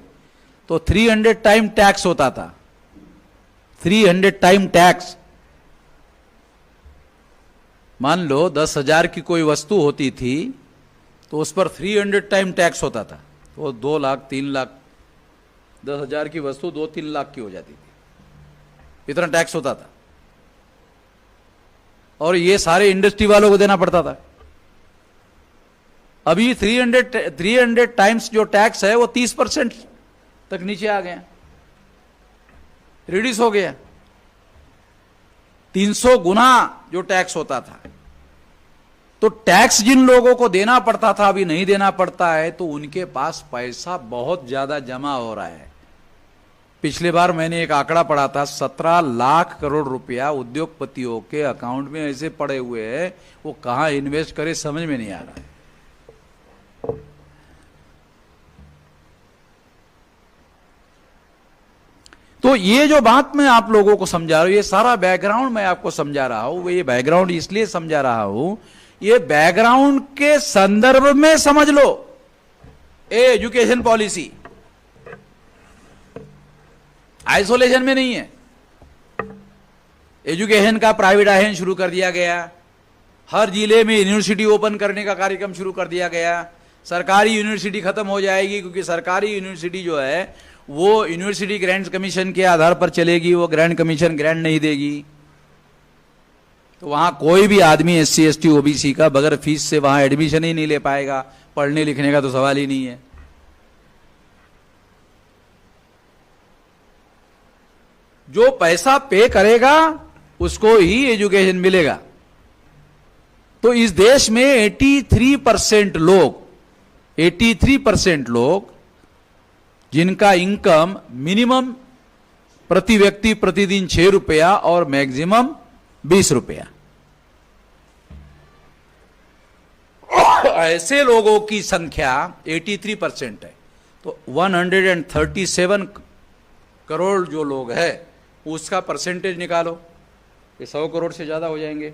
तो 300 टाइम टैक्स होता था। 300 टाइम टैक्स। मान लो 10,000 की कोई वस्तु होती थी तो उस पर 300 टाइम टैक्स होता था। तो 2 लाख 3 लाख, 10,000 की वस्तु 2-3 लाख की हो जाती थी, इतना टैक्स होता था। और ये सारे इंडस्ट्री वालों को देना पड़ता था। अभी 300 टाइम्स जो टैक्स है वो 30% तक नीचे आ गया, रिड्यूस हो गया। 300 गुना जो टैक्स होता था। तो टैक्स जिन लोगों को देना पड़ता था अभी नहीं देना पड़ता है, तो उनके पास पैसा बहुत ज्यादा जमा हो रहा है। पिछले बार मैंने एक आंकड़ा पढ़ा था, 17 लाख करोड़ रुपया उद्योगपतियों के अकाउंट में ऐसे पड़े हुए हैं, वो कहां इन्वेस्ट करे समझ में नहीं आ रहा है। तो ये जो बात मैं आप लोगों को समझा रहा हूं, ये सारा बैकग्राउंड मैं आपको समझा रहा हूं। ये बैकग्राउंड इसलिए समझा रहा हूं, ये बैकग्राउंड के संदर्भ में समझ लो। एजुकेशन पॉलिसी आइसोलेशन में नहीं है। एजुकेशन का प्राइवेटाइजेशन शुरू कर दिया गया। हर जिले में यूनिवर्सिटी ओपन करने का कार्यक्रम शुरू कर दिया गया। सरकारी यूनिवर्सिटी खत्म हो जाएगी, क्योंकि सरकारी यूनिवर्सिटी जो है वो यूनिवर्सिटी ग्रांट्स कमीशन के आधार पर चलेगी। वो ग्रांट कमीशन ग्रांट नहीं देगी, तो वहां कोई भी आदमी SC ST OBC का बगैर फीस से वहां एडमिशन ही नहीं ले पाएगा। पढ़ने लिखने का तो सवाल ही नहीं है। जो पैसा पे करेगा उसको ही एजुकेशन मिलेगा। तो इस देश में 83% लोग जिनका इनकम मिनिमम प्रति व्यक्ति प्रतिदिन 6 रुपया और मैक्सिमम 20 रुपया, ऐसे लोगों की संख्या 83% है। तो 137 करोड़ जो लोग है उसका परसेंटेज निकालो, ये 100 करोड़ से ज्यादा हो जाएंगे।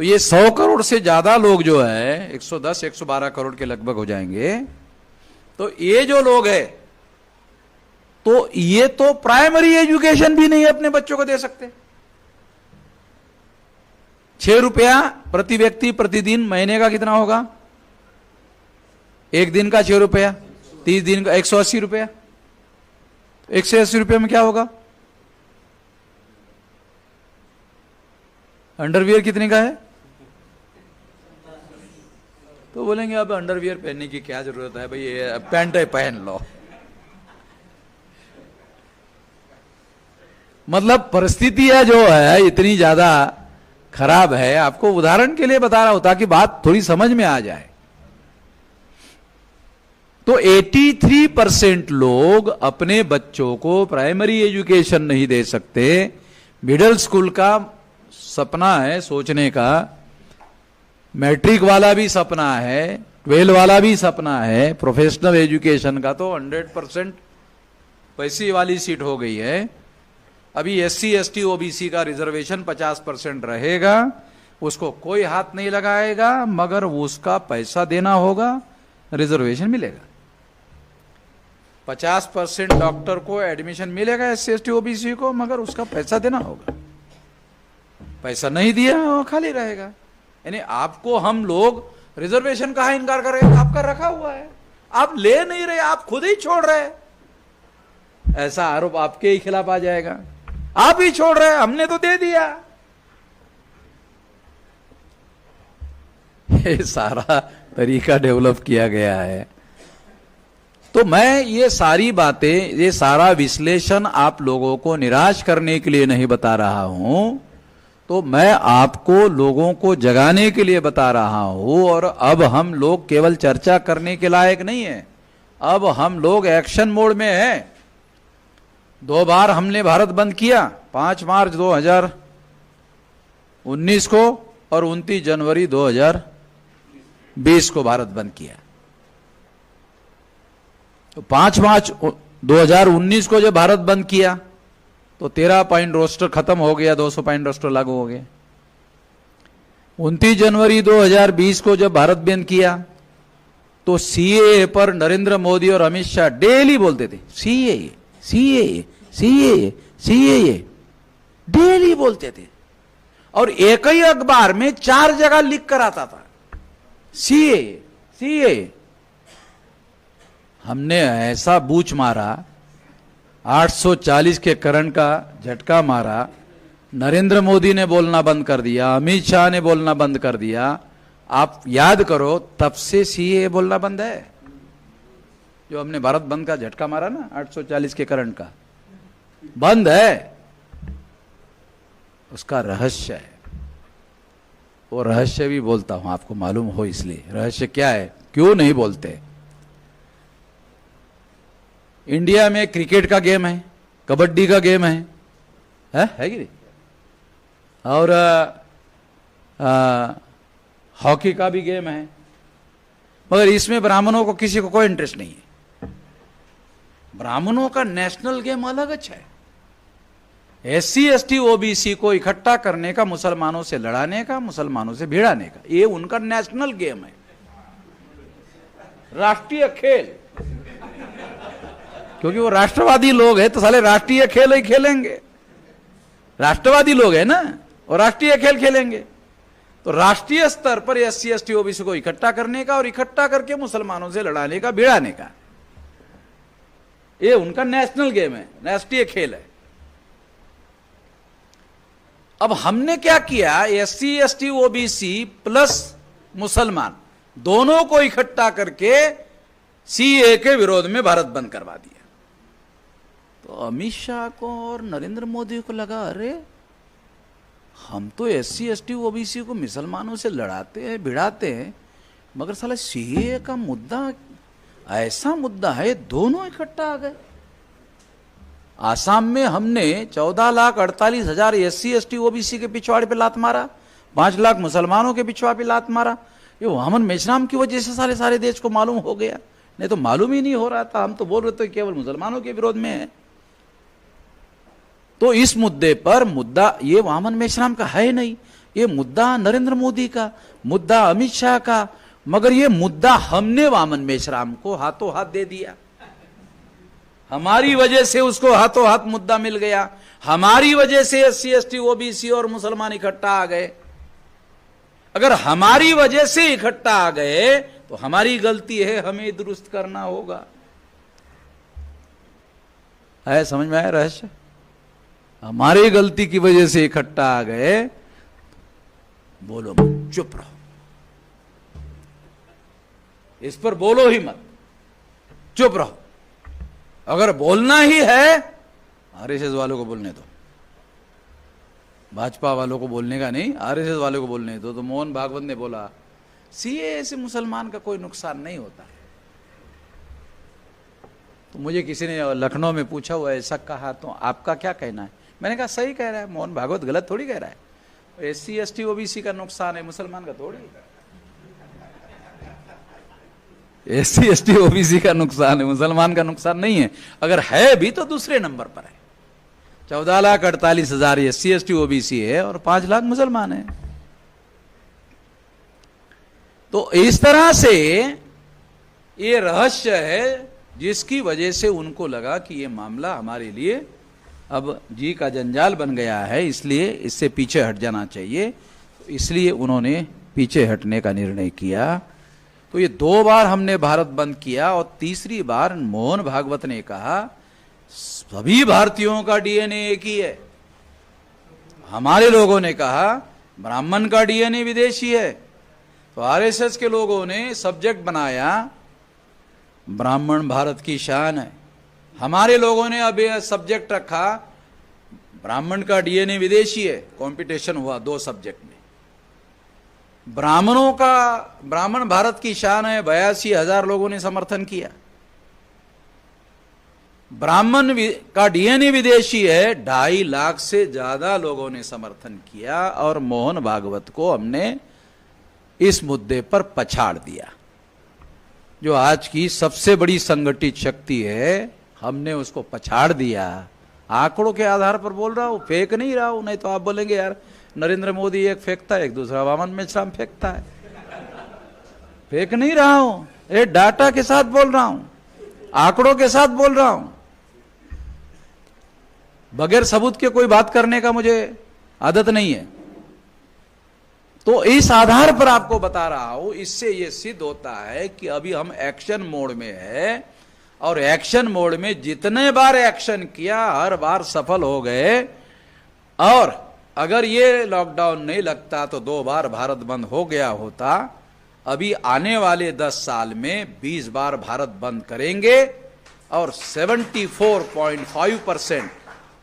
तो ये 100 करोड़ से ज्यादा लोग जो है 110-112 करोड़ के लगभग हो जाएंगे। तो ये जो लोग है तो ये तो प्राइमरी एजुकेशन भी नहीं अपने बच्चों को दे सकते। 6 रुपया प्रति व्यक्ति प्रतिदिन, महीने का कितना होगा? एक दिन का 6 रुपया, 30 दिन का 180 रुपया। 180 रुपये में क्या होगा? अंडरवियर कितने का है? तो बोलेंगे अब अंडरवियर पहनने की क्या जरूरत है भाई, ये पैंट है पहन लो। मतलब परिस्थितियां जो है इतनी ज्यादा खराब है। आपको उदाहरण के लिए बता रहा हूं ताकि बात थोड़ी समझ में आ जाए। तो 83% लोग अपने बच्चों को प्राइमरी एजुकेशन नहीं दे सकते। मिडिल स्कूल का सपना है सोचने का, मैट्रिक वाला भी सपना है, 12 वाला भी सपना है, प्रोफेशनल एजुकेशन का तो 100% पैसे वाली सीट हो गई है। अभी SC ST OBC का रिजर्वेशन 50% रहेगा, उसको कोई हाथ नहीं लगाएगा, मगर उसका पैसा देना होगा, रिजर्वेशन मिलेगा। 50% डॉक्टर को एडमिशन मिलेगा SC ST OBC को, मगर उसका पैसा देना होगा। पैसा नहीं दिया वो खाली रहेगा। यानी आपको हम लोग रिजर्वेशन का इनकार कर रहे हैं, आपका रखा हुआ है, आप ले नहीं रहे, आप खुद ही छोड़ रहे, ऐसा आरोप आपके ही खिलाफ आ जाएगा। आप ही छोड़ रहे हैं, हमने तो दे दिया। ये सारा तरीका डेवलप किया गया है। तो मैं ये सारी बातें, ये सारा विश्लेषण आप लोगों को निराश करने के लिए नहीं बता रहा हूं, तो मैं आपको लोगों को जगाने के लिए बता रहा हूं। और अब हम लोग केवल चर्चा करने के लायक नहीं है, अब हम लोग एक्शन मोड में हैं। 2 बार हमने भारत बंद किया, 5 मार्च 2019 को और 29 जनवरी 2020 को भारत बंद किया। तो 5 मार्च 2019 को जब भारत बंद किया तो 13 पॉइंट रोस्टर खत्म हो गया, 200 पॉइंट रोस्टर लागू हो गया। 29 जनवरी 2020 को जब भारत बंद किया तो CAA पर नरेंद्र मोदी और अमित शाह डेली बोलते थे, CAA CAA CAA CAA daily बोलते थे। और एक ही अखबार में 4 जगह लिख कर आता था CAA CAA। हमने ऐसा बूच मारा, 840 के करंट का झटका मारा, नरेंद्र मोदी ने बोलना बंद कर दिया, अमित शाह ने बोलना बंद कर दिया। आप याद करो, तब से CAA बोलना बंद है। जो हमने भारत बंद का झटका मारा ना, 840 के करंट का, बंद है। उसका रहस्य है, वो रहस्य भी बोलता हूं, आपको मालूम हो इसलिए। रहस्य क्या है, क्यों नहीं बोलते? इंडिया में क्रिकेट का गेम है, कबड्डी का गेम है कि नहीं? और हॉकी का भी गेम है, मगर इसमें ब्राह्मणों को किसी को कोई इंटरेस्ट नहीं है। ब्राह्मणों का नेशनल गेम अलग अच्छा है। SC ST OBC को इकट्ठा करने का, मुसलमानों से लड़ाने का, मुसलमानों से भिड़ाने का, ये उनका नेशनल गेम है, राष्ट्रीय खेल। क्योंकि वो राष्ट्रवादी लोग हैं तो साले राष्ट्रीय खेल ही खेलेंगे। राष्ट्रवादी लोग हैं ना, और राष्ट्रीय खेल खेलेंगे। तो राष्ट्रीय स्तर पर SC ST OBC को इकट्ठा करने का और इकट्ठा करके मुसलमानों से लड़ाने का, भिड़ाने का, ये उनका नेशनल गेम है, राष्ट्रीय खेल है। अब हमने क्या किया, SC ST OBC प्लस मुसलमान दोनों को इकट्ठा करके CAA के विरोध में भारत बंद करवा दिया। तो अमित शाह को और नरेंद्र मोदी को लगा, अरे हम तो SC ST OBC को मुसलमानों से लड़ाते हैं, भिड़ाते हैं, मगर साला CAA का मुद्दा ऐसा मुद्दा है, दोनों इकट्ठा आ गए। आसाम में हमने 14,48,000 SC ST OBC के पिछवाड़े पे लात मारा, 5 लाख मुसलमानों के पिछवाड़े पे लात मारा। ये वामन मेश्राम की वजह से सारे देश को मालूम हो गया, नहीं तो मालूम ही नहीं हो रहा था। हम तो बोल रहे थे केवल मुसलमानों के विरोध में है। तो इस मुद्दे पर मुद्दा ये वामन मेश्राम का है नहीं, ये मुद्दा नरेंद्र मोदी का, मुद्दा अमित शाह का, मगर ये मुद्दा हमने वामन मेश्राम को हाथों हाथ दे दिया। हमारी वजह से उसको हाथों हाथ मुद्दा मिल गया, हमारी वजह से SC ST OBC और मुसलमान इकट्ठा आ गए। अगर हमारी वजह से इकट्ठा आ गए तो हमारी गलती है, हमें दुरुस्त करना होगा। है समझ में आया रहस्य? हमारी गलती की वजह से इकट्ठा आ गए, बोलो मत, चुप रहो, इस पर बोलो ही मत, चुप रहो। अगर बोलना ही है, RSS वालों को बोलने दो, भाजपा वालों को बोलने का नहीं, RSS वालों को बोलने दो। तो मोहन भागवत ने बोला CAA से मुसलमान का कोई नुकसान नहीं होता। तो मुझे किसी ने लखनऊ में पूछा हुआ ऐसा कहा, तो आपका क्या कहना है? मैंने कहा सही कह रहा है, मोहन भागवत गलत थोड़ी कह रहा है। SC ST OBC का नुकसान है, मुसलमान का थोड़ी। SC ST OBC का नुकसान है, मुसलमान का नुकसान नहीं है। अगर है भी तो दूसरे नंबर पर है। 14,48,000 SC ST OBC है और 5 लाख मुसलमान है। तो इस तरह से ये रहस्य है जिसकी वजह से उनको लगा कि ये मामला हमारे लिए अब जी का जंजाल बन गया है, इसलिए इससे पीछे हट जाना चाहिए। इसलिए उन्होंने पीछे हटने का निर्णय किया। तो ये 2 बार हमने भारत बंद किया और तीसरी बार मोहन भागवत ने कहा सभी भारतीयों का DNA एक ही है। हमारे लोगों ने कहा ब्राह्मण का DNA विदेशी है, तो RSS के लोगों ने सब्जेक्ट बनाया ब्राह्मण भारत की शान है। हमारे लोगों ने अब यह सब्जेक्ट रखा ब्राह्मण का DNA विदेशी है। कंपटीशन हुआ 2 सब्जेक्ट में। ब्राह्मण भारत की शान है, 82,000 लोगों ने समर्थन किया। ब्राह्मण का DNA विदेशी है, 2.5 लाख से ज्यादा लोगों ने समर्थन किया। और मोहन भागवत को हमने इस मुद्दे पर पछाड़ दिया। जो आज की सबसे बड़ी संगठित शक्ति है, हमने उसको पछाड़ दिया। आंकड़ों के आधार पर बोल रहा हूं, फेंक नहीं रहा हूं। नहीं तो आप बोलेंगे यार नरेंद्र मोदी एक फेंकता है, एक दूसरा वामन मेश्राम फेंकता है। फेंक नहीं रहा हूं, ये डाटा के साथ बोल रहा हूं, आंकड़ों के साथ बोल रहा हूं। बगैर सबूत के कोई बात करने का मुझे आदत नहीं है। तो इस आधार पर आपको बता रहा हूं, इससे यह सिद्ध होता है कि अभी हम एक्शन मोड में है। और एक्शन मोड में जितने बार एक्शन किया हर बार सफल हो गए। और अगर ये लॉकडाउन नहीं लगता तो 2 बार भारत बंद हो गया होता। अभी आने वाले 10 साल में 20 बार भारत बंद करेंगे और 74.5%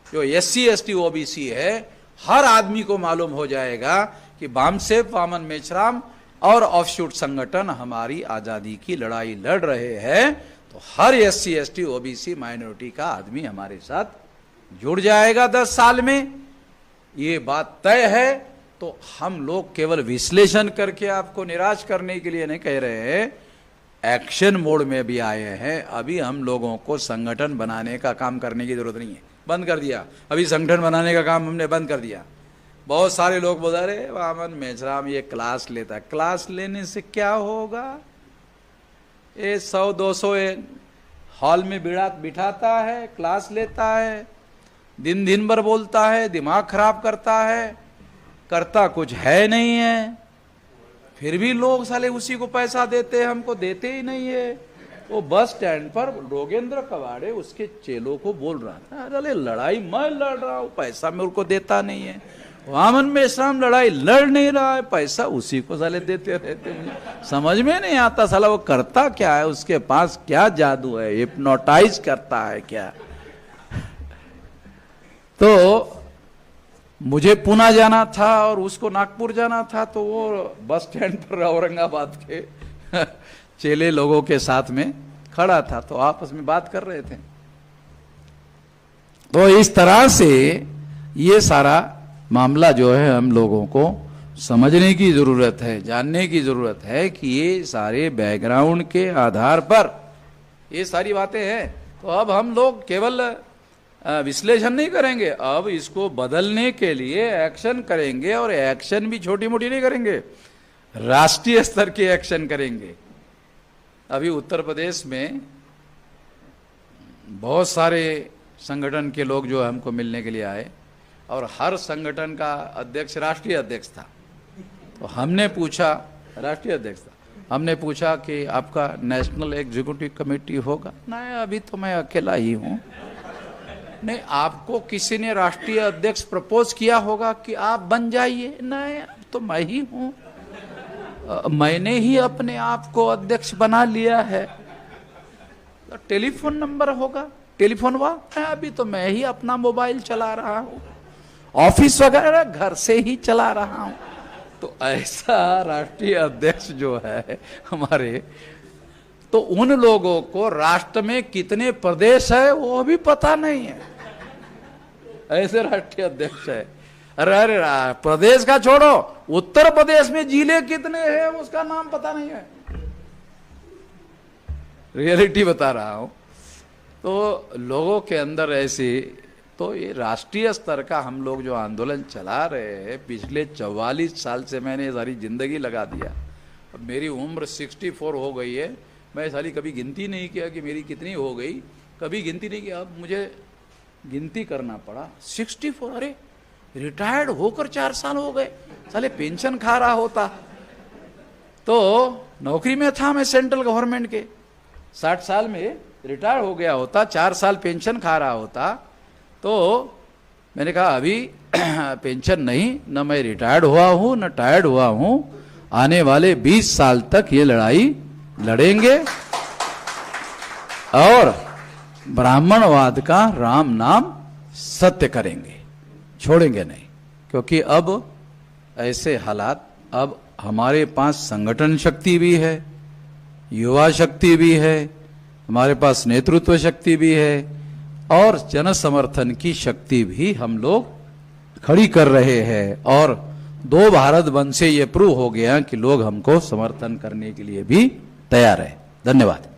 जो SC ST OBC है, हर आदमी को मालूम हो जाएगा कि बामसेफ वामन मेश्राम और ऑफशूट संगठन हमारी आजादी की लड़ाई लड़ रहे हैं। तो हर SC ST OBC माइनॉरिटी का आदमी हमारे साथ जुड़ जाएगा 10 साल में। ये बात तय है। तो हम लोग केवल विश्लेषण करके आपको निराश करने के लिए नहीं कह रहे हैं, एक्शन मोड में भी आए हैं। अभी हम लोगों को संगठन बनाने का काम करने की जरूरत नहीं है, बंद कर दिया। अभी संगठन बनाने का काम हमने बंद कर दिया। बहुत सारे लोग बोल रहे वामन मेश्राम ये क्लास लेता है। क्लास लेने से क्या होगा? ये 100-200 हॉल में बिठाता है, क्लास लेता है, दिन भर बोलता है, दिमाग खराब करता है, करता कुछ है नहीं है। फिर भी लोग साले उसी को पैसा देते हैं, हमको देते ही नहीं है। वो बस स्टैंड पर रोगेंद्र कवाड़े उसके चेलों को बोल रहा था, अरे लड़ाई मैं लड़ रहा हूं, पैसा मेरे को देता नहीं है। वामन मेश्राम लड़ाई लड़ नहीं रहा है, पैसा उसी को साले देते रहते हैं। समझ में नहीं आता साला वो करता क्या है, उसके पास क्या जादू है, हिप्नोटाइज करता है क्या। तो मुझे पुणे जाना था और उसको नागपुर जाना था, तो वो बस स्टैंड पर औरंगाबाद के चेले लोगों के साथ में खड़ा था, तो आपस में बात कर रहे थे। तो इस तरह से ये सारा मामला जो है हम लोगों को समझने की जरूरत है, जानने की जरूरत है कि ये सारे बैकग्राउंड के आधार पर ये सारी बातें हैं। तो अब हम लोग केवल विश्लेषण नहीं करेंगे, अब इसको बदलने के लिए एक्शन करेंगे, और एक्शन भी छोटी मोटी नहीं करेंगे, राष्ट्रीय स्तर के एक्शन करेंगे। अभी उत्तर प्रदेश में बहुत सारे संगठन के लोग जो हमको मिलने के लिए आए, और हर संगठन का अध्यक्ष राष्ट्रीय अध्यक्ष था। तो हमने पूछा, राष्ट्रीय अध्यक्ष था, हमने पूछा कि आपका नेशनल एग्जीक्यूटिव कमेटी होगा? नहीं, अभी तो मैं अकेला ही हूँ। नहीं, आपको किसी ने राष्ट्रीय अध्यक्ष प्रपोज किया होगा कि आप बन जाइए? नहीं, अब तो मैं ही हूँ, मैंने ही अपने आप को अध्यक्ष बना लिया है। तो टेलीफोन नंबर होगा? टेलीफोन हुआ? अभी तो मैं ही अपना मोबाइल चला रहा हूँ, ऑफिस वगैरह घर से ही चला रहा हूँ। तो ऐसा राष्ट्रीय अध्यक्ष जो है हमारे, तो उन लोगों को राष्ट्र में कितने प्रदेश है वो भी पता नहीं है, ऐसे राष्ट्रीय अध्यक्ष है। अरे प्रदेश का छोड़ो, उत्तर प्रदेश में जिले कितने हैं उसका नाम पता नहीं है। रियलिटी बता रहा हूं। तो लोगों के अंदर ऐसी, तो ये राष्ट्रीय स्तर का हम लोग जो आंदोलन चला रहे हैं, पिछले 44 साल से मैंने सारी जिंदगी लगा दिया। अब मेरी उम्र 64 हो गई है, मैं सारी कभी गिनती नहीं किया कि मेरी कितनी हो गई, कभी गिनती नहीं किया। अब मुझे गिनती करना पड़ा, 64। अरे रिटायर्ड होकर 4 साल हो गए, साले पेंशन खा रहा होता तो नौकरी में था मैं सेंट्रल गवर्नमेंट के, 60 साल में रिटायर हो गया होता, 4 साल पेंशन खा रहा होता। तो मैंने कहा अभी पेंशन नहीं, न मैं रिटायर्ड हुआ हूं न टायर्ड हुआ हूं, आने वाले 20 साल तक ये लड़ाई लड़ेंगे और ब्राह्मणवाद का राम नाम सत्य करेंगे, छोड़ेंगे नहीं। क्योंकि अब ऐसे हालात, अब हमारे पास संगठन शक्ति भी है, युवा शक्ति भी है, हमारे पास नेतृत्व शक्ति भी है, और जन समर्थन की शक्ति भी हम लोग खड़ी कर रहे हैं। और 2 भारत बंद से ये प्रूव हो गया कि लोग हमको समर्थन करने के लिए भी तैयार है। धन्यवाद।